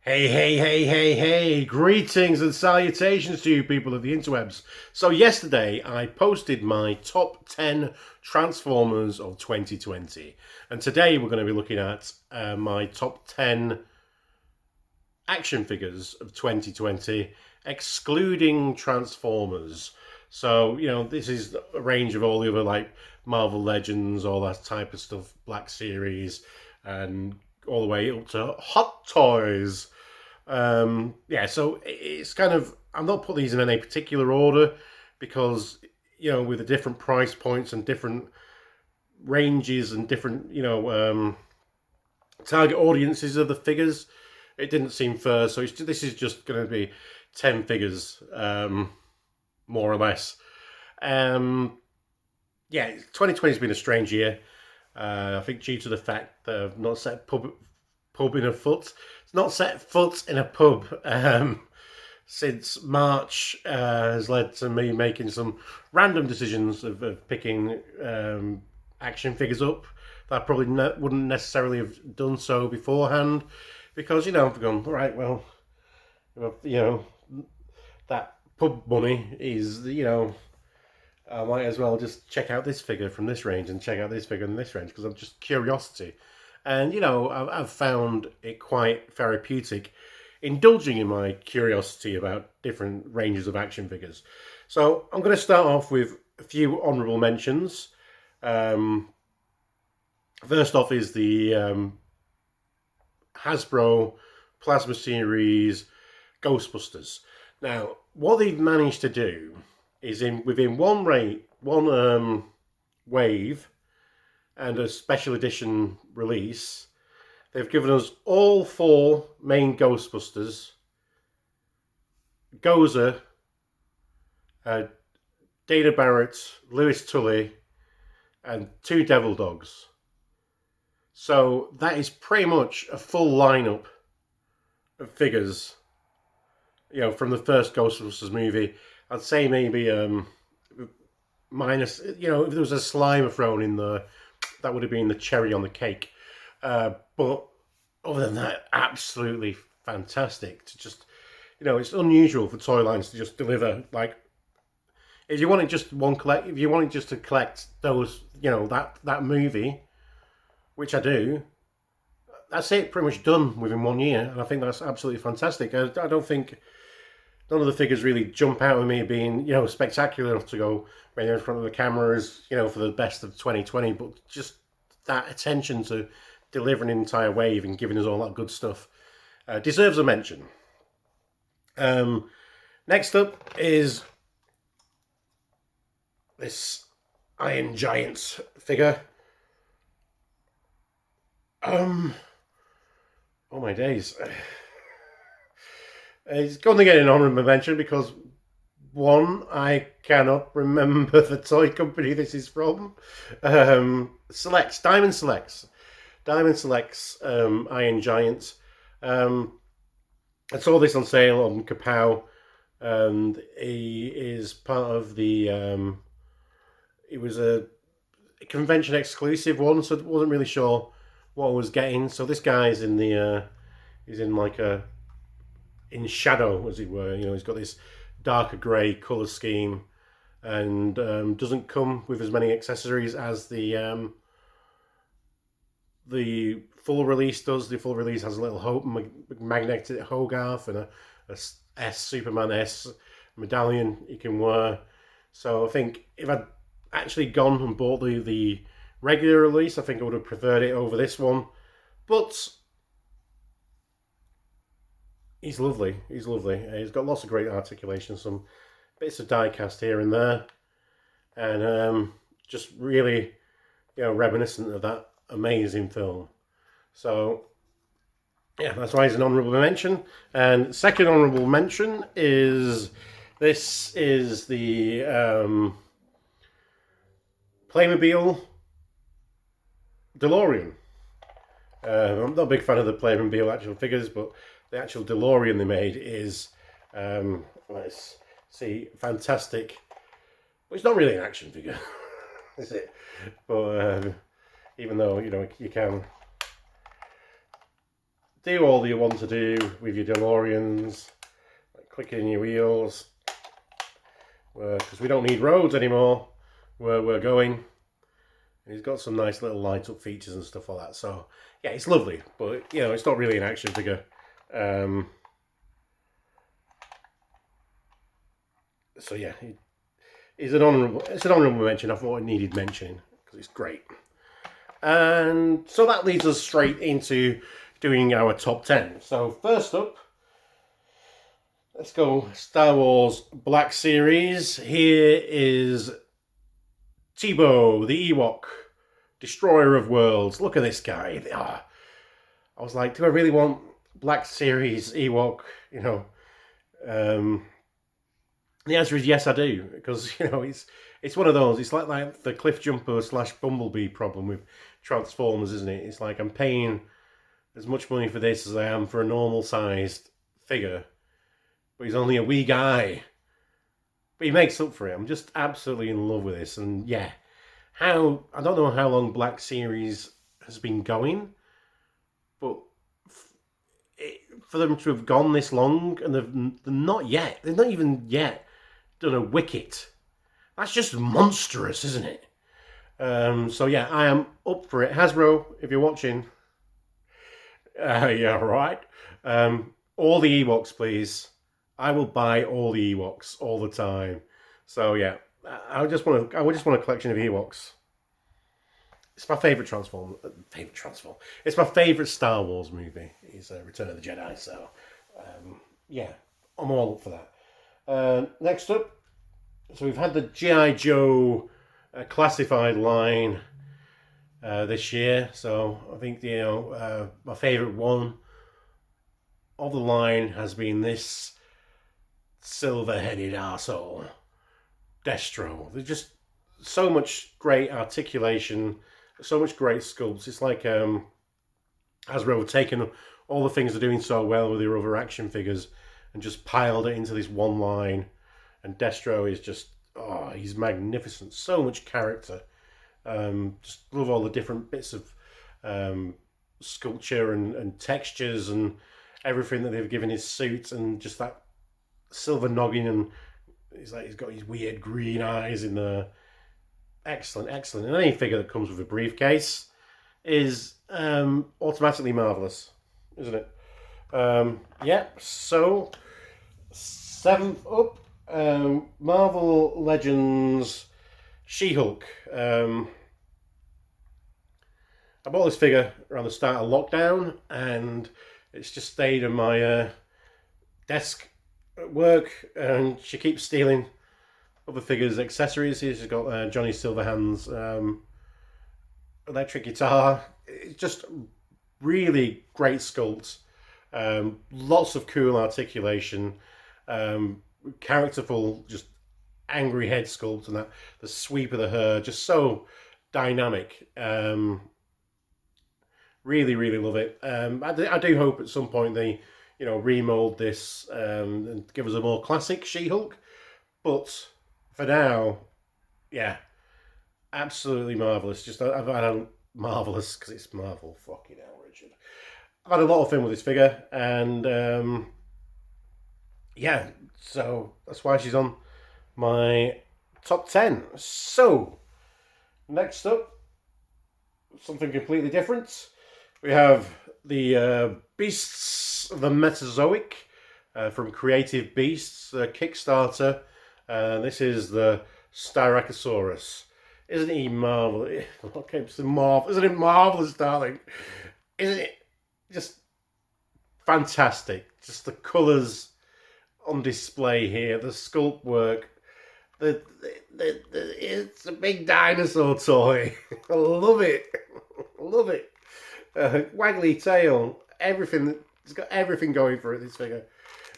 Hey, greetings and salutations to you people of the interwebs. So yesterday I posted my top 10 Transformers of 2020. And today we're going to be looking at my top 10 action figures of 2020, excluding Transformers. So, this is a range of all the other like Marvel Legends, all that type of stuff, Black Series, and all the way up to Hot Toys. So it's kind of, I'm not putting these in any particular order because, with the different price points and different ranges and different, target audiences of the figures, it didn't seem fair. So this is just going to be 10 figures, more or less. 2020 has been a strange year. I think due to the fact that I've not set pub in a foot. It's not set foot in a pub since March has led to me making some random decisions of picking action figures up that I probably wouldn't necessarily have done so beforehand because, I've gone, all right, well, that pub money is, I might as well just check out this figure from this range and check out this figure in this range because I'm just curiosity. And, I've found it quite therapeutic indulging in my curiosity about different ranges of action figures. So I'm going to start off with a few honourable mentions. First off is the Hasbro Plasma Series Ghostbusters. Now, what they've managed to do is within one wave and a special edition release, they've given us all four main Ghostbusters, Gozer, Dana Barrett, Lewis Tully, and two Devil Dogs. So that is pretty much a full lineup of figures, from the first Ghostbusters movie. I'd say maybe minus, if there was a Slimer thrown in there, that would have been the cherry on the cake. But other than that, absolutely fantastic. To just, it's unusual for toy lines to just deliver. Like, if you wanted just if you wanted just to collect those, that movie, which I do, that's it. Pretty much done within 1 year, and I think that's absolutely fantastic. I don't think none of the figures really jump out at me being, spectacular enough to go right in front of the cameras, for the best of 2020. But just that attention to delivering an entire wave and giving us all that good stuff deserves a mention. Next up is this Iron Giant figure. Oh my days. It's going to get an honourable mention because, one, I cannot remember the toy company this is from. Diamond Selects, Iron Giant. I saw this on sale on Kapow, and he is part of the. It was a convention exclusive one, so I wasn't really sure what I was getting. So this guy's in the. He's in like in shadow, as it were. He's got this darker grey colour scheme, and doesn't come with as many accessories as the full release does. The full release has a little magnetic Hogarth and a Superman S medallion you can wear. So I think if I'd actually gone and bought the regular release, I think I would have preferred it over this one. But he's lovely. He's got lots of great articulation, some bits of die cast here and there, and just really, reminiscent of that amazing film. So, yeah, that's why he's an honourable mention. And second honourable mention is this is the Playmobil DeLorean. I'm not a big fan of the Playmobil action figures, but the actual DeLorean they made is, let's see, fantastic. Well, it's not really an action figure, is it? But even though, you can do all you want to do with your DeLoreans, like clicking your wheels, because we don't need roads anymore where we're going. And he's got some nice little light up features and stuff like that. So yeah, it's lovely, but you know, it's not really an action figure. So yeah, it's an honourable mention. I thought it needed mentioning because it's great. And so that leads us straight into doing our top 10. So first up, let's go Star Wars Black Series. Here is Tebow, the Ewok, Destroyer of Worlds. Look at this guy. I was like, do I really want Black Series Ewok? You know, the answer is yes, I do, because you know it's one of those. It's like the Cliff Jumper / Bumblebee problem with Transformers, isn't it? It's like I'm paying as much money for this as I am for a normal sized figure, but he's only a wee guy. But he makes up for it. I'm just absolutely in love with this, and yeah, I don't know how long Black Series has been going, but for them to have gone this long and they're not even yet done a Wicket. That's just monstrous, isn't it? So yeah, I am up for it. Hasbro, if you're watching, yeah, right. All the Ewoks, please. I will buy all the Ewoks all the time. So yeah, I just want a collection of Ewoks. It's my favourite Transform. It's my favourite Star Wars movie. Is Return of the Jedi. So yeah, I'm all up for that. Next up, so we've had the G.I. Joe classified line this year. So I think my favourite one of the line has been this silver-headed arsehole, Destro. There's just so much great articulation, so much great sculpts. It's like Hasbro have taken all the things they're doing so well with their other action figures and just piled it into this one line. And Destro is just, he's magnificent. So much character. Just love all the different bits of sculpture and textures and everything that they've given his suit, and just that silver noggin, and he's got his weird green eyes in there. Excellent. And any figure that comes with a briefcase is automatically marvellous, isn't it? Yeah, so 7th up, Marvel Legends She-Hulk. I bought this figure around the start of lockdown, and it's just stayed on my desk at work, and she keeps stealing other figures' accessories. She's got Johnny Silverhand's electric guitar. It's just really great sculpt. Lots of cool articulation. Characterful, just angry head sculpt, and the sweep of the hair, just so dynamic. Really love it. I do hope at some point they, remold this and give us a more classic She-Hulk. But for now, yeah, absolutely marvelous. I've had a marvelous, because it's Marvel. Fucking hell, Richard. I've had a lot of fun with this figure, and yeah, so that's why she's on my top 10. So next up, something completely different. We have the Beasts of the Metazoic from Creative Beasts, Kickstarter. This is the Styracosaurus. Isn't he marvelous? Okay, isn't it marvelous, darling? Isn't it just fantastic? Just the colours on display here, the sculpt work. It's a big dinosaur toy. I love it. Love it. Waggly tail, everything. It's got everything going for it, this figure.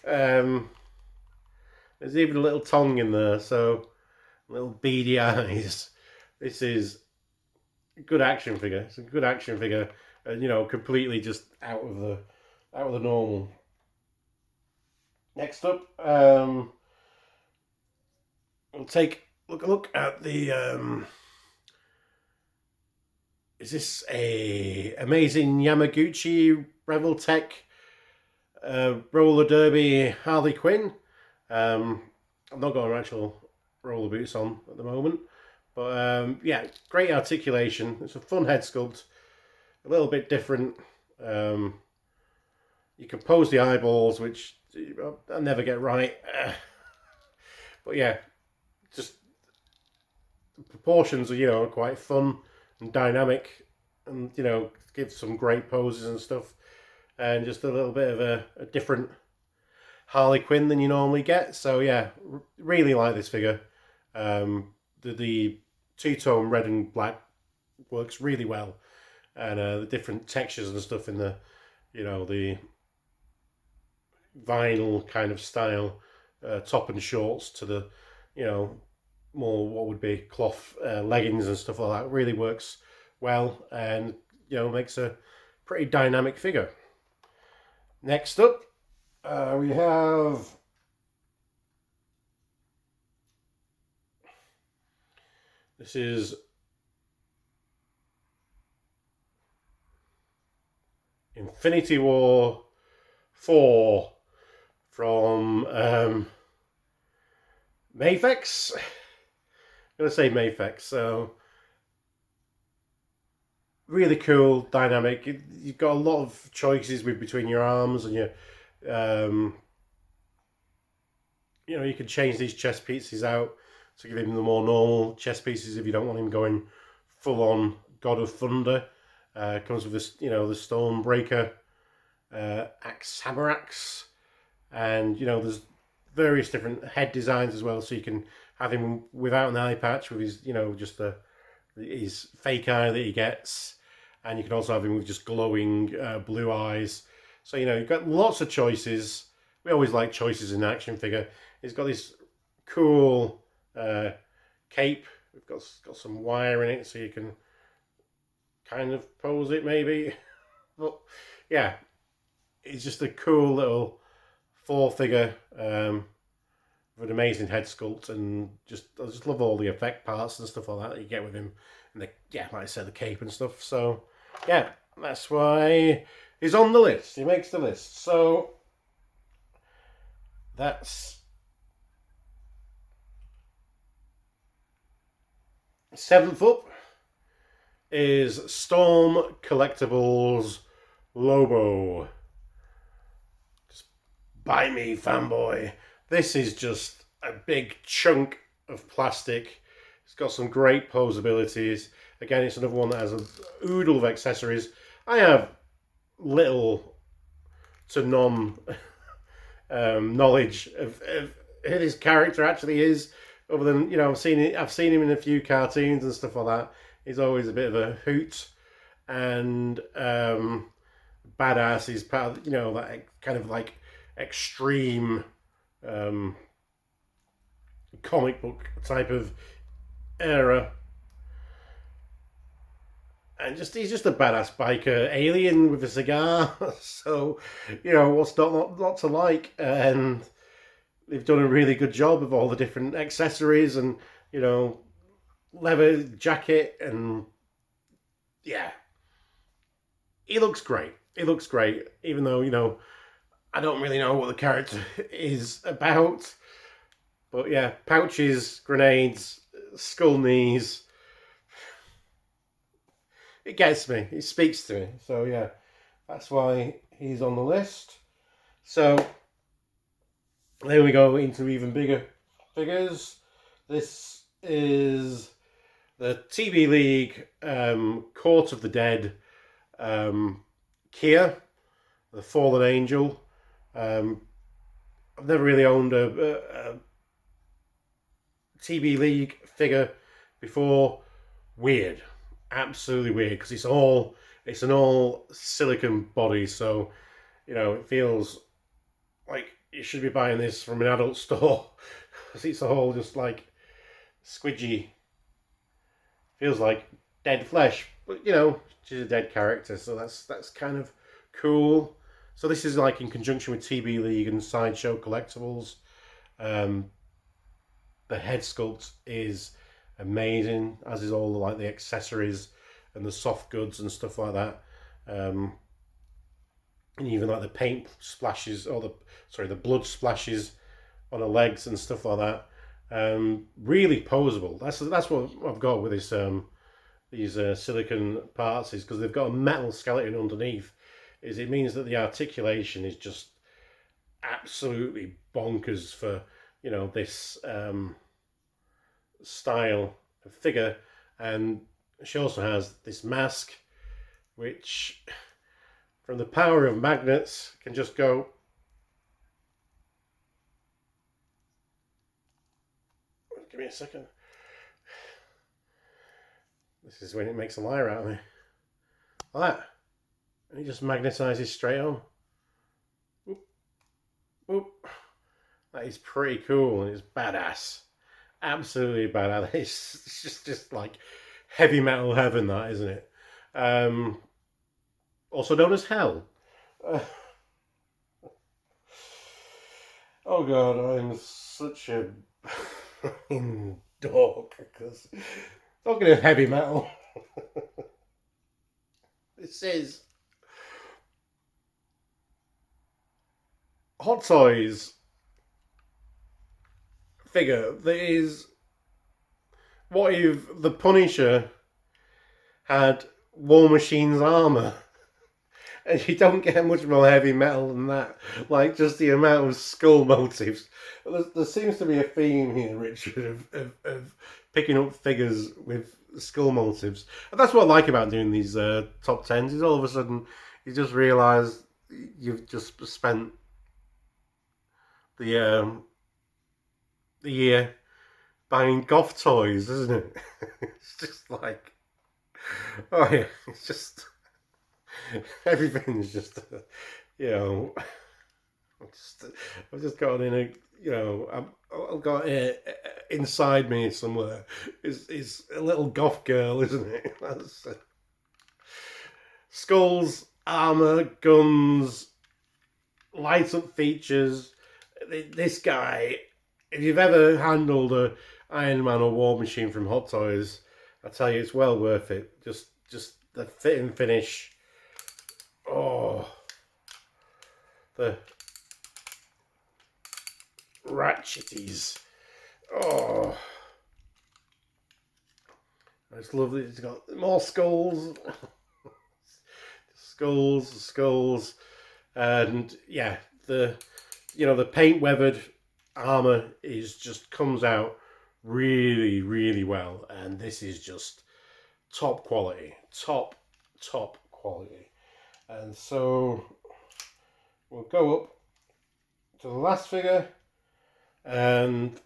There's even a little tongue in there, so little beady eyes. This is a good action figure. It's a good action figure, completely just out of the normal. Next up, we'll take a look at the. Is this a Amazing Yamaguchi Tech roller derby Harley Quinn. I've not got her actual roller boots on at the moment, but yeah, great articulation. It's a fun head sculpt, a little bit different. You can pose the eyeballs, which I never get right. But yeah, just the proportions are, quite fun and dynamic, and give some great poses and stuff, and just a little bit of a different Harley Quinn than you normally get. So yeah, really like this figure. The two-tone red and black works really well, and the different textures and stuff in the the vinyl kind of style top and shorts to the more what would be cloth leggings and stuff like that really works well, and makes a pretty dynamic figure. Next up, we have this is Infinity War 4 from Mafex. I'm going to say Mafex. So really cool, dynamic. You've got a lot of choices between your arms and your you can change these chest pieces out to give him the more normal chest pieces if you don't want him going full on God of Thunder. Comes with this, the Stormbreaker axe, hammer axe, and there's various different head designs as well. So you can have him without an eye patch, with his just his fake eye that he gets, and you can also have him with just glowing blue eyes. So you've got lots of choices. We always like choices in an action figure. He's got this cool cape. We've got some wire in it, so you can kind of pose it maybe. But yeah, it's just a cool little 4-figure with an amazing head sculpt, and I just love all the effect parts and stuff like that you get with him, and like I said, the cape and stuff. So yeah, that's why he's on the list. He makes the list. So that's 7th up is Storm Collectibles Lobo. Just buy me, fanboy. This is just a big chunk of plastic. It's got some great pose abilities. Again, it's another one that has a oodle of accessories. I have little to none knowledge of who this character actually is, other than I've seen him in a few cartoons and stuff like that. He's always a bit of a hoot and badass. He's part of that kind of like extreme comic book type of era, and he's just a badass biker alien with a cigar. So what's not to like? And they've done a really good job of all the different accessories and leather jacket, and yeah, he looks great. Even though I don't really know what the character is about. But yeah, pouches, grenades, skull knees. It gets me. It speaks to me. So yeah, that's why he's on the list. So there we go into even bigger figures. This is the TB League Court of the Dead Kia, the Fallen Angel. I've never really owned a TB League figure before. Weird, absolutely weird, because it's an all silicone body, so it feels like you should be buying this from an adult store, because it's all just like squidgy. Feels like dead flesh, but she's a dead character, so that's kind of cool. So this is like in conjunction with TB League and Sideshow Collectibles. The head sculpt is amazing, as is all the accessories and the soft goods and stuff like that. and even like the paint splashes, or the blood splashes on her legs and stuff like that. Really posable. That's what I've got with this these silicon parts, is because they've got a metal skeleton underneath. Is it means that the articulation is just absolutely bonkers for this style of figure. And she also has this mask, which from the power of magnets can just go. Give me a second. This is when it makes a liar out of me. Like that. And it just magnetizes straight on. Whoop. Whoop. That is pretty cool, and it's badass. Absolutely badass. It's just like heavy metal heaven, that, isn't it? Also known as hell. Oh god, I'm such a dork, because talking of heavy metal, this is Hot Toys figure that is, what if the Punisher had War Machine's armor? And you don't get much more heavy metal than that. Like, just the amount of skull motifs. There seems to be a theme here, Richard, of picking up figures with skull motifs. And that's what I like about doing these top 10s, is all of a sudden you just realise you've just spent the year buying goth toys, isn't it? It's just like, oh yeah, it's just... everything's just, I've just got in a, I've got inside me somewhere is a little goth girl, isn't it? That's, skulls, armor, guns, light up features. This guy, if you've ever handled a Iron Man or War Machine from Hot Toys, I tell you, it's well worth it. Just the fit and finish. Oh, the ratcheties. Oh, it's lovely. It's got more skulls. Skulls. And yeah, the paint weathered armor comes out really, really well. And this is just top quality. Top quality. And so we'll go up to the last figure, and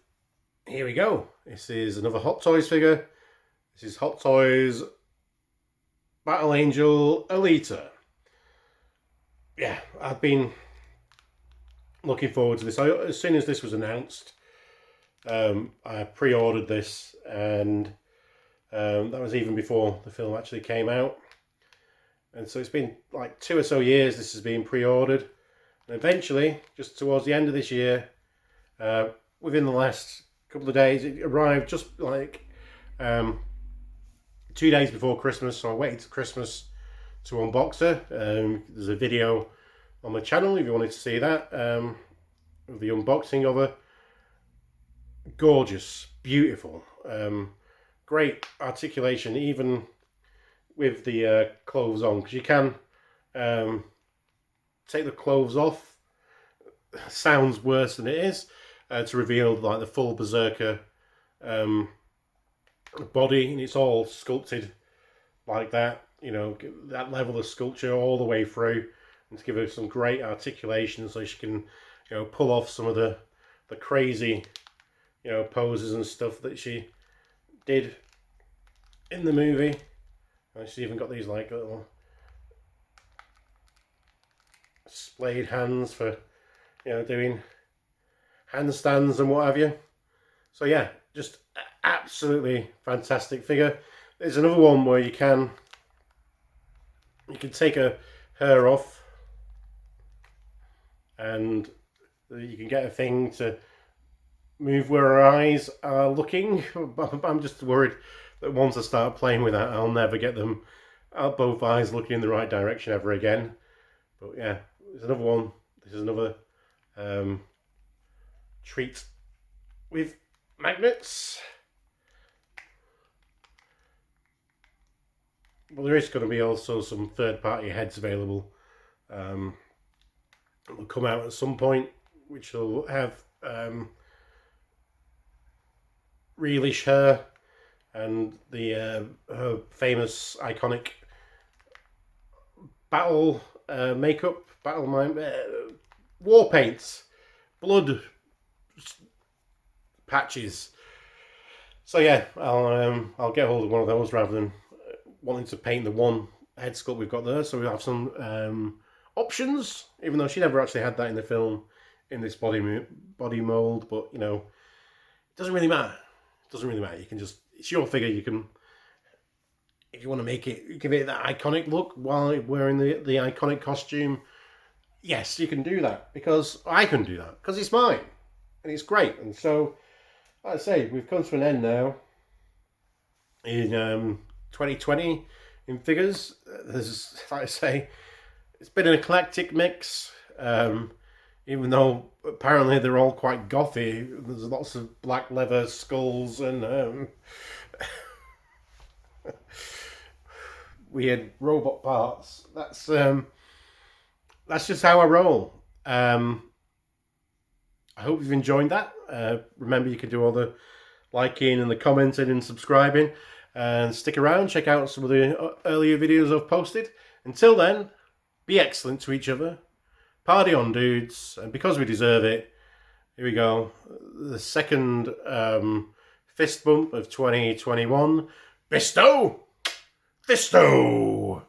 here we go. This is another Hot Toys figure. This is Hot Toys Battle Angel Alita. Yeah, I've been looking forward to this. As soon as this was announced, I pre-ordered this, and that was even before the film actually came out. And so it's been like 2 or so years this has been pre-ordered. And eventually, just towards the end of this year, within the last couple of days, it arrived just like 2 days before Christmas. So I waited till Christmas to unbox her. There's a video on my channel if you wanted to see that, of the unboxing of her. Gorgeous, beautiful, great articulation, even with the clothes on, because you can take the clothes off. Sounds worse than it is, to reveal like the full berserker body, and it's all sculpted like that, that level of sculpture all the way through, and to give her some great articulation so she can pull off some of the crazy poses and stuff that she did in the movie. And she's even got these like little splayed hands for doing handstands and what have you. So yeah, just absolutely fantastic figure. There's another one where you can take her off, and you can get a thing to move where her eyes are looking. I'm just worried that once I start playing with that, I'll never get them both eyes looking in the right direction ever again. But yeah, There's another one. This is another treat with magnets. Well, there is going to be also some third-party heads available. It will come out at some point, which will have realish hair and the her famous iconic battle makeup, war paints, blood patches. So yeah, I'll get hold of one of those rather than wanting to paint the one head sculpt we've got there. So we have some options, even though she never actually had that in the film in this body mold. But you know, it doesn't really matter. It doesn't really matter. You can just, it's your figure. You can, if you want to make it, give it that iconic look while wearing the iconic costume. Yes, you can do that, because I can do that because it's mine and it's great. And so, like I say, we've come to an end now in 2020 in figures. There's, like I say, it's been an eclectic mix. Even though apparently they're all quite gothy, there's lots of black leather skulls and weird robot parts. That's just how I roll. I hope you've enjoyed that. Remember, you can do all the liking and the commenting and subscribing, and stick around, check out some of the earlier videos I've posted. Until then, be excellent to each other. Party on, dudes, and because we deserve it, here we go. The second fist bump of 2021. Fisto! Fisto!